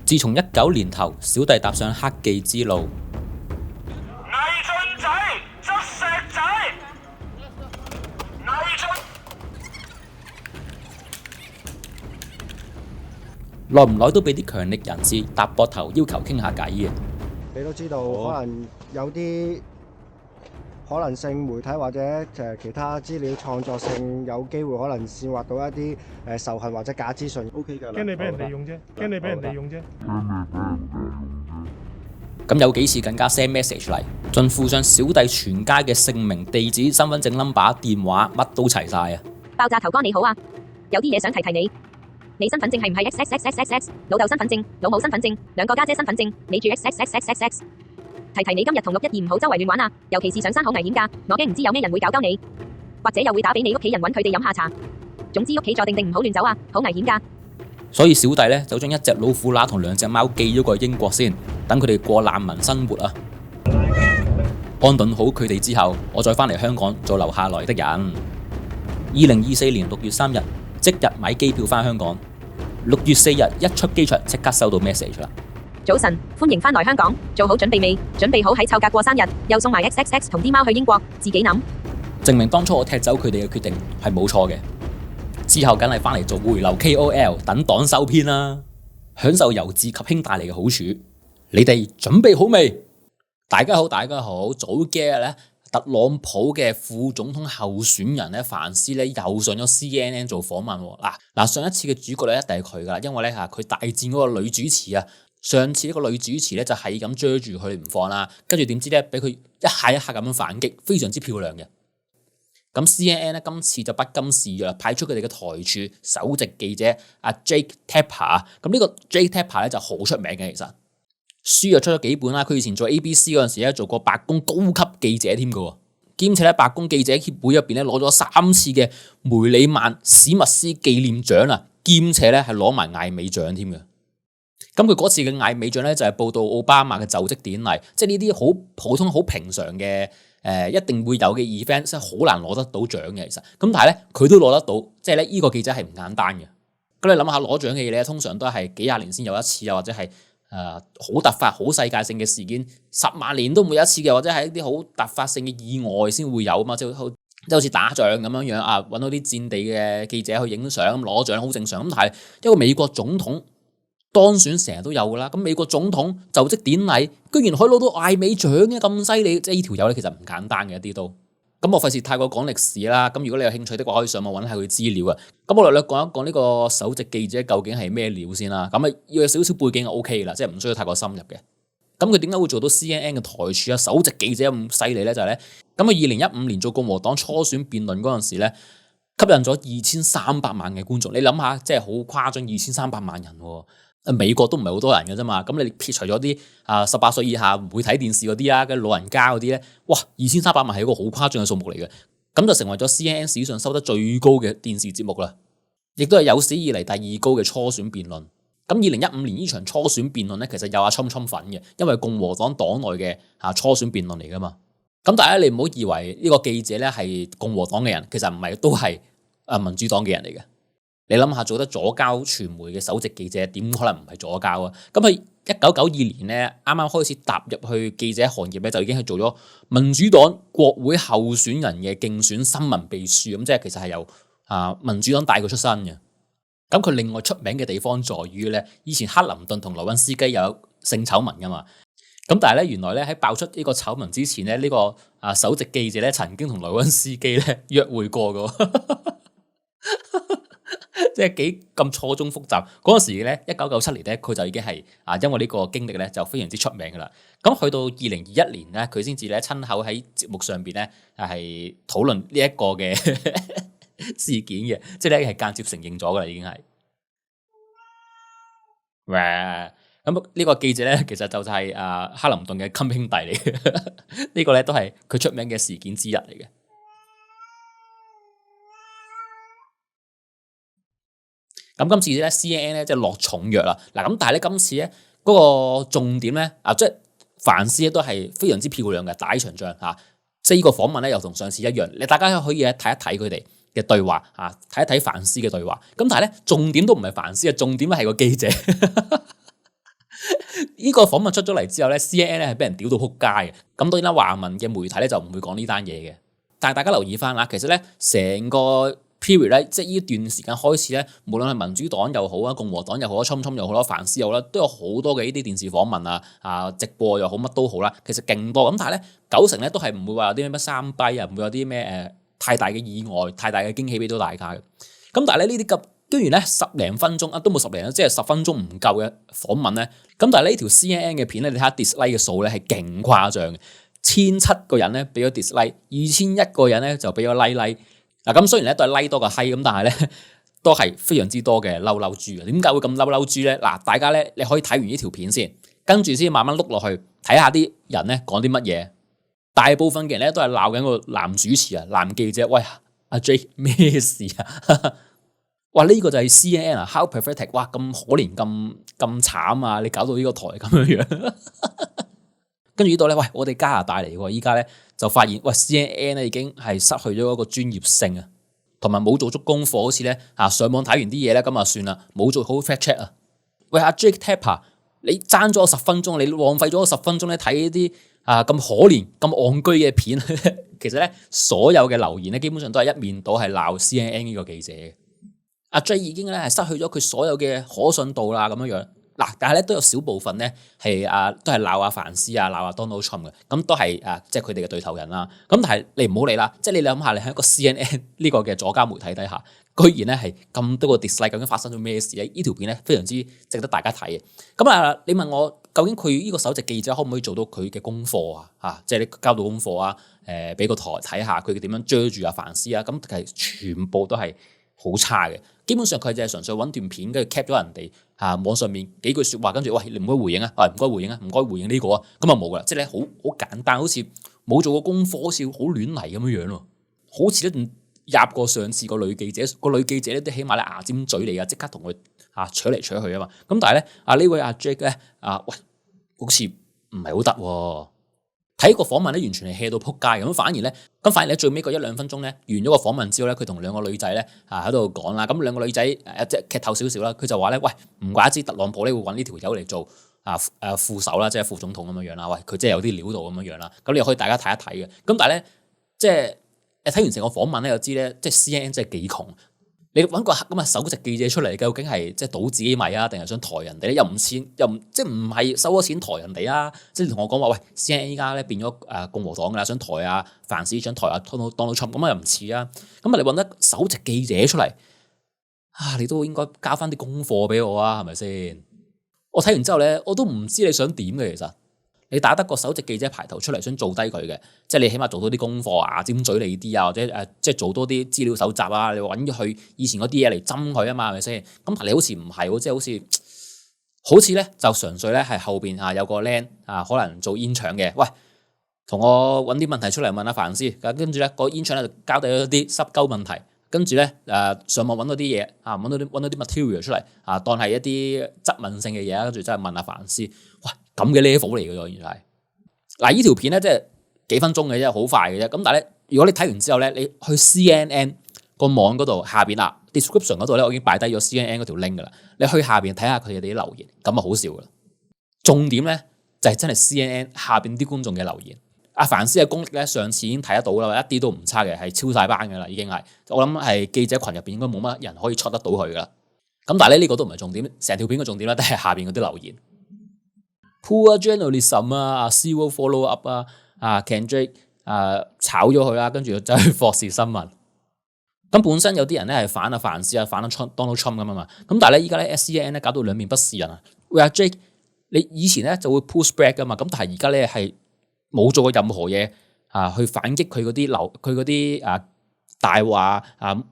自從19年頭小弟踏上黑記之路，魏俊仔執石仔，魏俊耐唔耐都俾啲強力人士搭膊頭要求傾下偈嘅。你都知道，可能有啲可能性媒體或者其他資料創作性有機會可能煽惑到一啲仇恨或者假資訊。OK 㗎啦，驚你俾人利用啫，驚你俾人利用啫。咁有幾次更加 send message 嚟，盡附上小弟全家嘅姓名、地址、身份證 number、電話，乜都齊晒啊！爆炸頭哥你好啊，有啲嘢想提提你。你身份證係唔係 XXXXX？ 老豆身份證、老母身份證、兩個家姐身份證，你住 XXXXX？ 提提你今日同612唔好周圍亂玩啊，尤其是上山好危險㗎，我驚唔知有咩人會搞鳩你，或者又會打俾你屋企人揾佢哋飲下茶。總之屋企坐定定唔好亂走啊，好危險㗎。所以小弟咧就將一隻老虎乸同2隻貓寄咗過去英國先，等佢哋過難民生活啊。安頓好佢哋之後，我再翻嚟香港做留下來的人。2024年6月3日，即日買機票翻香港。6月4日一出機場，即刻收到 message 啦。早晨，歡迎翻來香港，做好準備未？準備好喺臭格過生日，又送埋 XXX 同啲貓去英國，自己諗。證明當初我踢走佢哋嘅決定係冇錯嘅。之後梗係翻嚟做回流 KOL，等黨收編啦，享受由治及興帶嚟嘅好處。你哋準備好未？大家好，大家好。早幾日咧，特朗普嘅副總統候選人咧，范斯咧又上咗 CNN 做訪問。嗱，上一次嘅主角咧一定係佢噶啦，因為咧佢大戰嗰個女主持啊。上次呢個女主持咧就係咁追住佢唔放啦，跟住點知咧俾佢一下一下咁樣反擊，非常之漂亮嘅。咁 CNN 咧今次就不甘示弱，派出佢哋嘅台柱首席記者阿 Jake Tapper。咁呢個 Jake Tapper 咧就好出名嘅，其實書又出咗幾本啦。佢以前做 ABC 嗰陣時咧做過白宮高級記者添嘅，兼且咧白宮記者協會入邊咧攞咗3次嘅梅里曼史密斯紀念獎啊，兼且咧係攞埋艾美獎添嘅。咁佢嗰次嘅艾美獎咧就係報道奧巴馬嘅就職典禮，即係呢啲好普通、好平常嘅一定會有嘅 event， 即係好難攞得到獎嘅。其實咁但係咧佢都攞得到，即係咧呢個記者係唔簡單嘅。咁你諗下攞獎嘅嘢咧，通常都係幾廿年先有一次啊，或者係好突發、好世界性嘅事件，10萬年都唔會有一次嘅，或者係一啲好突發性嘅意外先會有啊嘛，即係好似打仗咁樣樣啊，揾到啲戰地嘅記者去影相咁攞獎好正常。咁但係一個美國總統當選成日都有噶啦，咁美國總統就職典禮居然可以攞到艾美獎嘅，咁犀利，即係呢條友咧其實唔簡單嘅一啲都。咁我費事太過講歷史啦，咁如果你有興趣的話，可以上網揾下佢資料啊。咁我略略講一講呢個首席記者究竟係咩料先啦。咁要有少少背景就 OK 啦，即係唔需要太過深入嘅。咁佢點解會做到 CNN 嘅台柱啊？首席記者咁犀利咧，就係咧，咁佢2015年做共和黨初選辯論嗰陣時咧，吸引咗2300萬嘅觀眾。你諗下，即係好誇張，2300萬人喎。美國都唔係好多人嘅啫嘛，咁你撇除咗啲18歲以下唔會睇電視嗰啲啊，跟老人家嗰啲咧，哇，2300萬係一個好誇張嘅數目嚟嘅，咁就成為咗 CNN 史上收得最高嘅電視節目啦，亦都係有史以嚟第2高嘅初選辯論。咁2015年呢場初選辯論咧，其實有阿侵粉嘅，因為共和黨黨內嘅初選辯論嚟噶嘛。咁大家你唔好以為呢個記者咧係共和黨嘅人，其實唔係，都係民主黨嘅人嚟嘅。你諗下，做得左膠傳媒嘅首席記者，點可能唔係左膠啊？咁佢1992年咧，啱啱開始踏入去記者行業咧，就已經係做咗民主黨國會候選人嘅競選新聞秘書，咁即係其實係由民主黨帶佢出身嘅。咁佢另外出名嘅地方在於咧，以前克林頓同萊溫斯基有性醜聞噶嘛。咁但係咧，原來咧喺爆出呢個醜聞之前咧，呢個首席記者咧曾經同萊溫斯基咧約會過噶。即係幾咁錯綜複雜。嗰陣時咧，1997年咧，佢就已經係因為呢個經歷咧就非常之出名噶啦。咁去到2021年咧，佢先至咧親口喺節目上邊咧係討論呢一個嘅事件嘅，即係咧係間接承認咗噶啦，已經係。咁呢個記者咧，其實就係克林頓嘅襟兄弟嚟嘅，呢個咧都係佢出名嘅事件之一嚟嘅。咁今次咧 CNN 咧即係落重藥啦，嗱咁但係咧今次咧嗰個重點咧即係范斯咧都係非常之漂亮嘅，打一場仗嚇，即係呢個訪問咧又同上次一樣，你大家可以睇一睇佢哋嘅對話嚇，睇一睇范斯嘅對話。咁但係咧重點都唔係范斯嘅，重點係個記者。呢個訪問出咗嚟之後咧 ，CNN 咧係俾人屌到撲街嘅。咁當然啦，華文嘅媒體咧就唔會講呢單嘢嘅。但係大家留意翻啦，其實咧成個 period 咧，即係呢段時間開始咧，無論係民主黨又好啊，共和黨又好啊，侵又好啦，凡斯又好啦，都有好多嘅呢啲電視訪問啊直播又好，乜都好啦，其實勁多。咁但係咧90%咧都係唔會話有啲咩三跛啊，唔會有啲咩太大嘅意外、太大嘅驚喜俾到大家嘅。咁但係咧呢啲咁，居然咧10零分鐘都冇10零，即係10分鐘唔夠嘅訪問咧。咁但係呢條 CNN 嘅片咧，你睇下 dislike 嘅數咧係勁誇張嘅，1700個人咧俾咗 dislike，2100個人咧就俾咗 like。嗱咁雖然咧都係 like 多過閪咁，但係咧都係非常之多嘅嬲豬啊！點解會咁嬲豬咧？嗱，大家咧你可以睇完呢條片先，跟住先慢慢碌落去睇下啲人咧講啲乜嘢。大部分嘅人咧都係鬧緊個男主持啊、男記者，喂阿 J 咩事啊？哇！呢個就係 CNN 啊 ，How pathetic！ 哇，咁可憐咁慘啊！你搞到呢個台咁樣。跟住呢度咧，喂，我哋加拿大嚟喎，依家咧就發現，喂 CNN 咧已經係失去咗一個專業性啊，同埋冇做足功課，好似咧上網睇完啲嘢咧，咁啊算啦，冇做好 fact check 啊。喂阿 Jake Tapper，你爭咗我10分鐘，你浪費咗我10分鐘咧睇呢啲咁可憐咁戇居嘅片。其實咧所有嘅留言咧基本上都係一面倒係鬧 CNN 呢個記者嘅。阿 J 已經咧係失去咗佢所有嘅可信度啦，咁樣樣。嗱，但係咧都有少部分咧係都係鬧阿凡斯啊，鬧阿 Donald Trump 嘅，咁都係即係佢哋嘅對頭人啦。咁但係你唔好理啦，即係你諗下，你喺一個 CNN 呢個嘅左膠媒體底下，居然咧係咁多個 dislike，究竟發生咗咩事咧？呢條片咧非常之值得大家睇嘅。咁你問我究竟佢呢個首席記者可唔可以做到佢嘅功課啊？即係你交到功課啊？俾個台睇下佢點樣追住阿凡斯啊？咁其實全部都係好差嘅。基本上佢就係純粹揾段片，跟住 cap 咗人哋網上面幾句説話，跟住喂你唔該回應啊，唔該回應啊，唔該回應呢個啊，咁啊冇噶啦，即係咧好簡單，好似冇做過功課，好似好亂嚟咁樣樣咯，好似一段入過上次個女記者，個女記者咧都起碼咧牙尖嘴利啊，即刻同佢取嚟取去啊嘛，咁但係咧呢位阿 Jake 咧喂好似唔係好得喎。睇個訪問咧，完全係 hea 到撲街咁，反而咧最尾嗰1-2分鐘咧，完咗個訪問之後咧，佢同兩個女仔咧喺度講啦。咁兩個女仔即係劇透少少啦，佢就話咧，喂，唔怪得知特朗普咧會揾呢條友嚟做副手啦，即係副總統咁樣樣啦。喂，佢真係有啲料到咁樣樣啦。咁你又可以大家睇一睇嘅。咁但係咧，即係睇完成個訪問咧，就知咧，即係 CNN 真係幾窮。你揾個咁首席記者出嚟，究竟係即係倒自己米啊，定係想抬人哋咧？又唔似，又唔即係唔係收咗錢抬人哋啊？即係同我講話，喂 CNN 依家咧變咗共和黨㗎啦，想抬凡斯，想抬Donald Trump，咁又唔似啊？咁你揾得首席記者出嚟你都應該交翻啲功課俾我啊？係咪先？我睇完之後咧，我都唔知你想點嘅其實。你打得個首席記者排頭出嚟，想做低佢嘅，即係你起碼做到啲功課尖嘴利啲或者即係做多啲資料搜集啊，你揾咗佢以前嗰啲嘢嚟針佢啊嘛，係咪先？咁但你好似唔係喎，即係好似咧就純粹咧係後邊有個僆可能做煙腸嘅，喂，同我揾啲問題出嚟問阿凡斯，跟住咧個煙腸咧就交代咗啲濕鳩問題，跟住咧上網揾到啲嘢揾到啲 material 出嚟當係一啲質問性嘅嘢，跟住真係問阿凡斯，喂。咁嘅 level 嚟嘅喎，原來嗱，呢條片咧即係幾分鐘嘅啫，好快嘅啫。咁但係咧，如果你睇完之後咧，你去 CNN 個網嗰度下邊description 嗰度咧，我已經擺低咗 CNN 嗰條 link 噶啦。你去下邊睇下佢哋啲留言，咁啊好笑噶啦。重點咧就係真係 CNN 下邊啲觀眾嘅留言。阿凡斯嘅功力咧，上次已經睇得到啦，一啲都唔差嘅，係超晒班噶啦，已經係。我諗係記者群入邊應該冇乜人可以出得到佢噶啦。咁但係咧呢個都唔係重點，成條片嘅重點咧都係下邊嗰啲留言。Poor journalism zero follow up Kendrick 炒咗佢啦，跟住走去霍士新聞。咁本身有啲人咧係反凡斯反Donald Trump 咁啊嘛。咁但係咧依家咧 CNN 咧搞到兩面不是人啊。喂阿 Jake，你以前咧就會 push back 噶嘛，咁但係而家咧係冇做過任何嘢去反擊佢嗰啲大話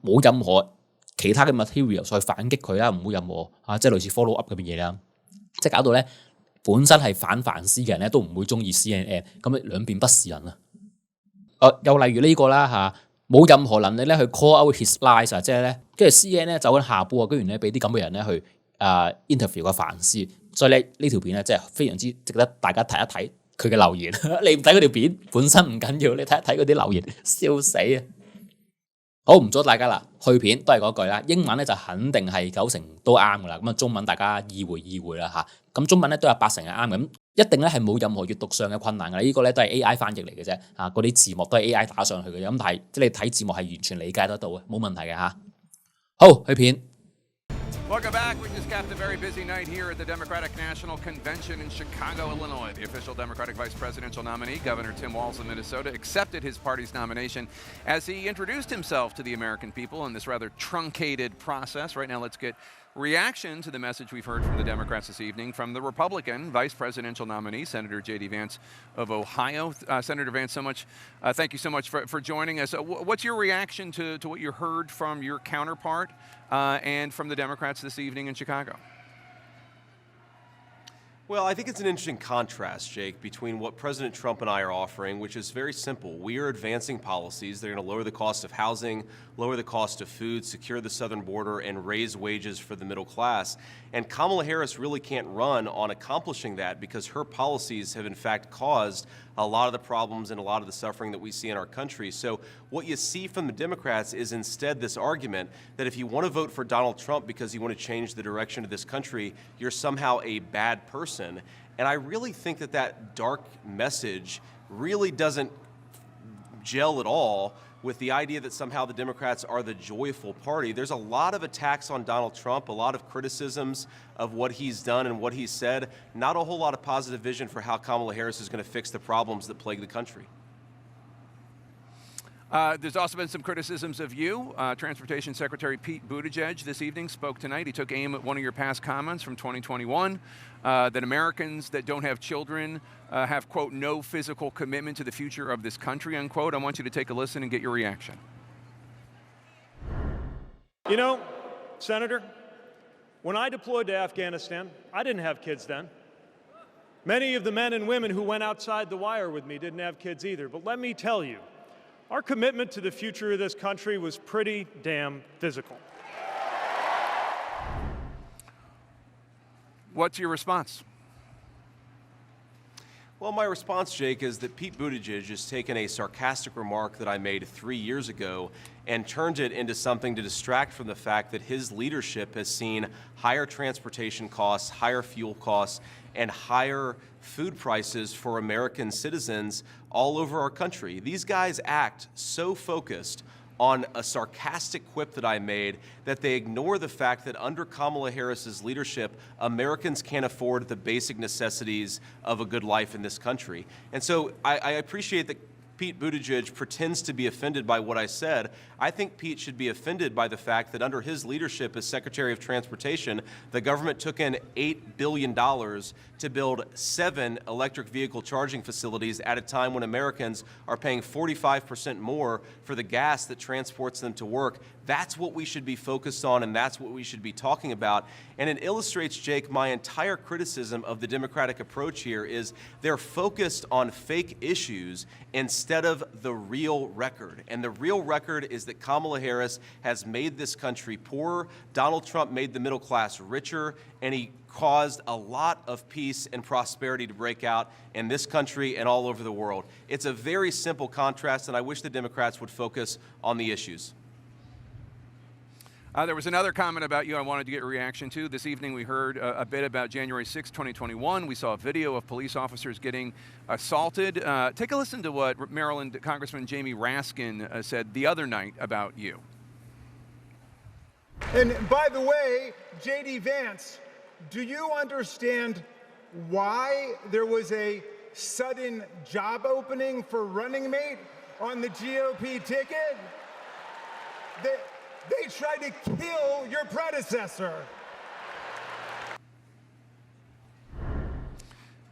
冇任何其他嘅 material 去反擊佢啦，唔會任何即係類似 follow up 咁嘅嘢啦，即係搞到咧。本身係反凡斯嘅人咧，都唔會中意 CNN， 咁兩邊不是人啊！又例如呢個啦冇任何能力咧去 call out his lies 即係咧，跟住 CNN 咧走緊下坡啊，居然咧俾啲咁嘅人咧去interview 個凡斯，所以咧呢條片咧真係非常之值得大家睇一睇佢嘅留言。你唔睇嗰條片本身唔緊要，你睇一睇嗰啲留言，笑死啊！好，唔阻大家啦，去片都係嗰句啦，英文咧就肯定係90%都啱噶啦，咁啊中文大家意會啦嚇，咁中文咧都有80%係啱嘅，咁一定咧係冇任何閱讀上嘅困難噶啦，呢個咧都係 AI 翻譯嚟嘅啫，嗰啲字幕都係 AI 打上去嘅，咁但係即係你睇字幕係完全理解得到嘅，冇問題嘅嚇。好，去片。Welcome back. We just capped a very busy night here at the Democratic National Convention in Chicago, Illinois. The official Democratic vice presidential nominee, Governor Tim Walz of Minnesota, accepted his party's nomination as he introduced himself to the American people in this rather truncated process. Right now, let's get reaction to the message we've heard from the Democrats this evening from the Republican vice presidential nominee, Senator J.D. Vance of Ohio. Senator Vance, thank you so much for joining us. What's your reaction to what you heard from your counterpart and from the Democrats this evening in Chicago? Well, I think it's an interesting contrast, Jake, between what President Trump and I are offering, which is very simple. We are advancing policies that are going to lower the cost of housing, lower the cost of food, secure the southern border, and raise wages for the middle class. And Kamala Harris really can't run on accomplishing that because her policies have in fact caused a lot of the problems and a lot of the suffering that we see in our country. So what you see from the Democrats is instead this argument that if you want to vote for Donald Trump because you want to change the direction of this country, you're somehow a bad person. And I really think that that dark message really doesn't gel at all with the idea that somehow the Democrats are the joyful party. There's a lot of attacks on Donald Trump, a lot of criticisms of what he's done and what he's said, not a whole lot of positive vision for how Kamala Harris is going to fix the problems that plague the country. There's also been some criticisms of you. Transportation Secretary Pete Buttigieg this evening spoke tonight. He took aim at one of your past comments from 2021, that Americans that don't have children have, quote, no physical commitment to the future of this country, unquote. I want you to take a listen and get your reaction. You know, Senator, when I deployed to Afghanistan, I didn't have kids then. Many of the men and women who went outside the wire with me didn't have kids either. But let me tell you, our commitment to the future of this country was pretty damn physical. What's your response? Well, my response, Jake, is that Pete Buttigieg has taken a sarcastic remark that I made 3 years ago and turned it into something to distract from the fact that his leadership has seen higher transportation costs, higher fuel costs, and higher food prices for American citizens all over our country. These guys act so focused on a sarcastic quip that I made that they ignore the fact that under Kamala Harris's leadership, Americans can't afford the basic necessities of a good life in this country. And so I appreciate that Pete Buttigieg pretends to be offended by what I said. I think Pete should be offended by the fact that under his leadership as Secretary of Transportation, the government took in $8 billion to build 7 electric vehicle charging facilities at a time when Americans are paying 45% more for the gas that transports them to work. That's what we should be focused on, and that's what we should be talking about. And it illustrates, Jake, my entire criticism of the Democratic approach here is they're focused on fake issues instead of the real record. And the real record is that Kamala Harris has made this country poorer. Donald Trump made the middle class richer, and he caused a lot of peace and prosperity to break out in this country and all over the world. It's a very simple contrast, and I wish the Democrats would focus on the issues. There was another comment about you I wanted to get a reaction to. This evening we heard a bit about January 6, 2021. We saw a video of police officers getting assaulted. Take a listen to what Maryland Congressman Jamie Raskin said the other night about you. And by the way, J.D. Vance, do you understand why there was a sudden job opening for running mate on the GOP ticket? They tried to kill your predecessor.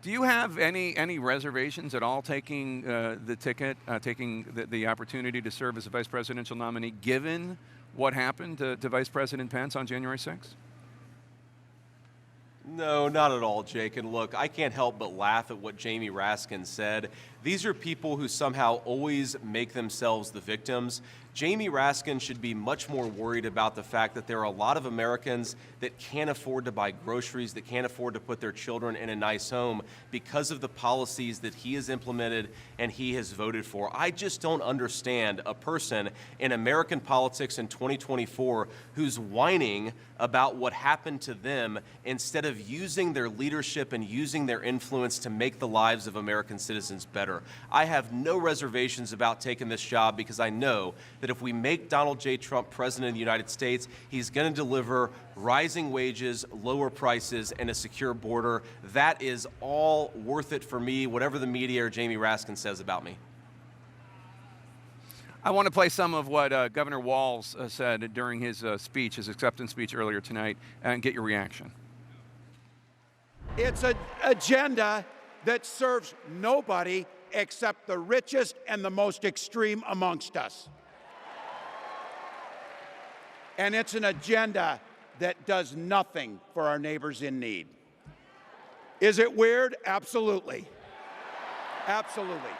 Do you have any reservations at all taking the ticket, taking the opportunity to serve as a vice presidential nominee, given what happened to Vice President Pence on January 6th? No, not at all, Jake. And look, I can't help but laugh at what Jamie Raskin said. These are people who somehow always make themselves the victims. Jamie Raskin should be much more worried about the fact that there are a lot of Americans that can't afford to buy groceries, that can't afford to put their children in a nice home because of the policies that he has implemented and he has voted for. I just don't understand a person in American politics in 2024 who's whining about what happened to them instead of using their leadership and using their influence to make the lives of American citizens better. I have no reservations about taking this job because I know that if we make Donald J. Trump president of the United States, he's going to deliver rising wages, lower prices, and a secure border. That is all worth it for me, whatever the media or Jamie Raskin says about me. I want to play some of what Governor Walz said during his speech, his acceptance speech earlier tonight, and get your reaction. It's an agenda that serves nobody except the richest and the most extreme amongst us. And it's an agenda that does nothing for our neighbors in need. Is it weird? Absolutely. Absolutely.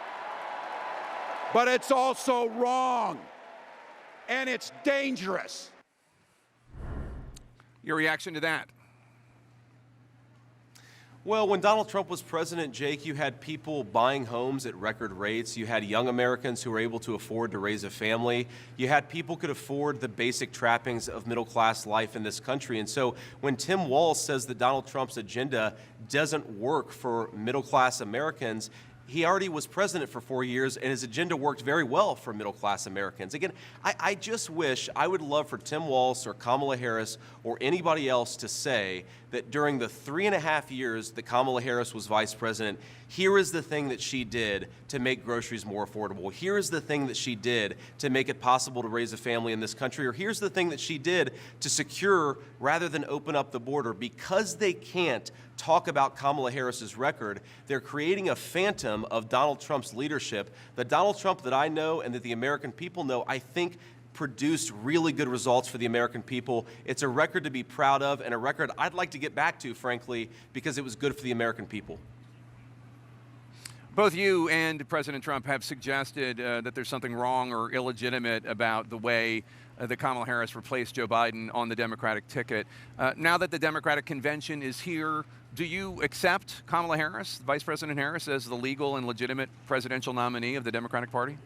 But it's also wrong, and it's dangerous. Your reaction to that? Well, when Donald Trump was president, Jake, you had people buying homes at record rates. You had young Americans who were able to afford to raise a family. You had people who could afford the basic trappings of middle-class life in this country. And so when Tim Walz says that Donald Trump's agenda doesn't work for middle-class Americans, he already was president for 4 years, and his agenda worked very well for middle-class Americans. Again, I just wish, I would love for Tim Walz or Kamala Harris or anybody else to say that during the 3.5 years that Kamala Harris was vice president, here is the thing that she did to make groceries more affordable. Here is the thing that she did to make it possible to raise a family in this country. Or here's the thing that she did to secure rather than open up the border. Because they can't talk about Kamala Harris's record, they're creating a phantom of Donald Trump's leadership. The Donald Trump that I know and that the American people know, I think, produced really good results for the American people. It's a record to be proud of and a record I'd like to get back to, frankly, because it was good for the American people. Both you and President Trump have suggested that there's something wrong or illegitimate about the way that Kamala Harris replaced Joe Biden on the Democratic ticket. Now that the Democratic convention is here, do you accept Kamala Harris, Vice President Harris, as the legal and legitimate presidential nominee of the Democratic Party?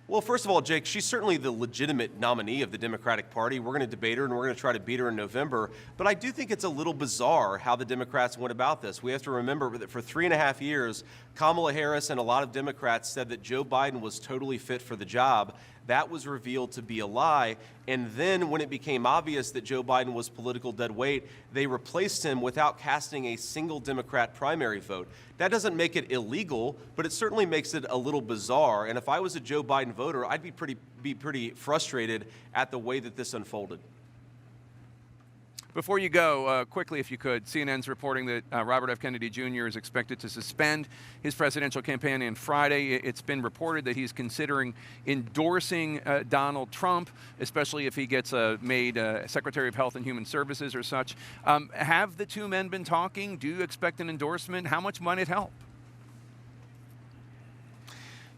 Well, first of all, Jake, she's certainly the legitimate nominee of the Democratic Party. We're going to debate her, and we're going to try to beat her in November. But I do think it's a little bizarre how the Democrats went about this. We have to remember that for 3.5 years, Kamala Harris and a lot of Democrats said that Joe Biden was totally fit for the job. That was revealed to be a lie. And then when it became obvious that Joe Biden was political dead weight, they replaced him without casting a single Democrat primary vote. That doesn't make it illegal, but it certainly makes it a little bizarre. And if I was a Joe Biden voter, I'd be pretty frustrated at the way that this unfolded. Before you go, quickly, if you could, CNN's reporting that Robert F. Kennedy Jr. is expected to suspend his presidential campaign on Friday. It's been reported that he's considering endorsing Donald Trump, especially if he gets made Secretary of Health and Human Services or such. Have the two men been talking? Do you expect an endorsement? How much might it help?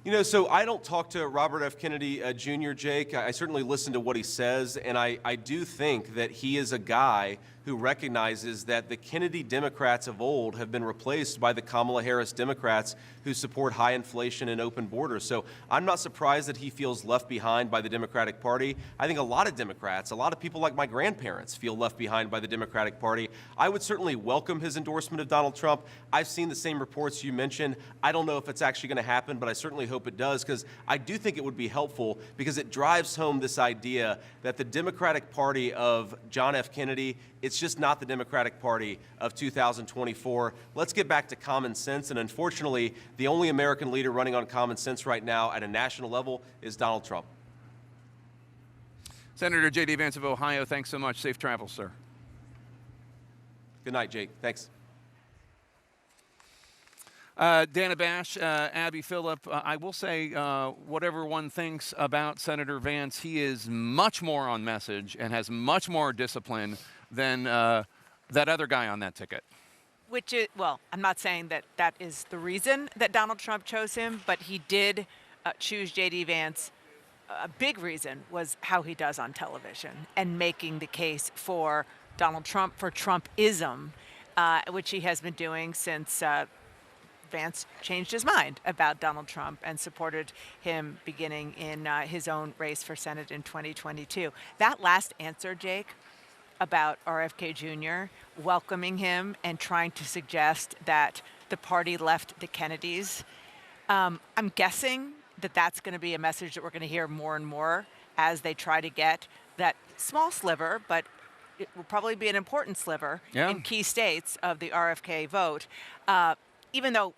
You know, so I don't talk to Robert F. Kennedy Jr., Jake. I certainly listen to what he says, and I do think that he is a guy who recognizes that the Kennedy Democrats of old have been replaced by the Kamala Harris Democrats who support high inflation and open borders. So I'm not surprised that he feels left behind by the Democratic Party. I think a lot of Democrats, a lot of people like my grandparents feel left behind by the Democratic Party. I would certainly welcome his endorsement of Donald Trump. I've seen the same reports you mentioned. I don't know if it's actually going to happen, but I certainly hope it does, because I do think it would be helpful, because it drives home this idea that the Democratic Party of John F. Kennedy, it's just not the Democratic Party of 2024. Let's get back to common sense. And unfortunately, the only American leader running on common sense right now at a national level is Donald Trump. Senator J.D. Vance of Ohio, thanks so much. Safe travels, sir. Good night, Jake. Thanks. Dana Bash, Abby Phillip, I will say, whatever one thinks about Senator Vance, he is much more on message and has much more discipline than that other guy on that ticket. Which is, well, I'm not saying that that is the reason that Donald Trump chose him, but he did choose J.D. Vance, a big reason was how he does on television and making the case for Donald Trump, for Trumpism, which he has been doing since Vance changed his mind about Donald Trump and supported him beginning in his own race for Senate in 2022. That last answer, Jake, about RFK Jr., welcoming him and trying to suggest that the party left the Kennedys, I'm guessing that that's going to be a message that we're going to hear more and more as they try to get that small sliver, but it will probably be an important sliver in key states of the RFK vote. Even though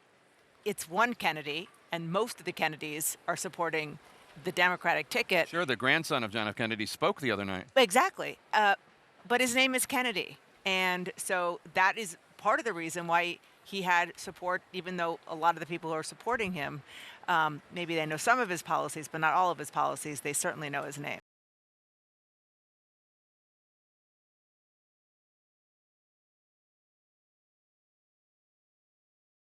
it's one Kennedy and most of the Kennedys are supporting the Democratic ticket. Sure, the grandson of John F. Kennedy spoke the other night. Exactly. But his name is Kennedy. And so that is part of the reason why he had support, even though a lot of the people who are supporting him, maybe they know some of his policies, but not all of his policies. They certainly know his name.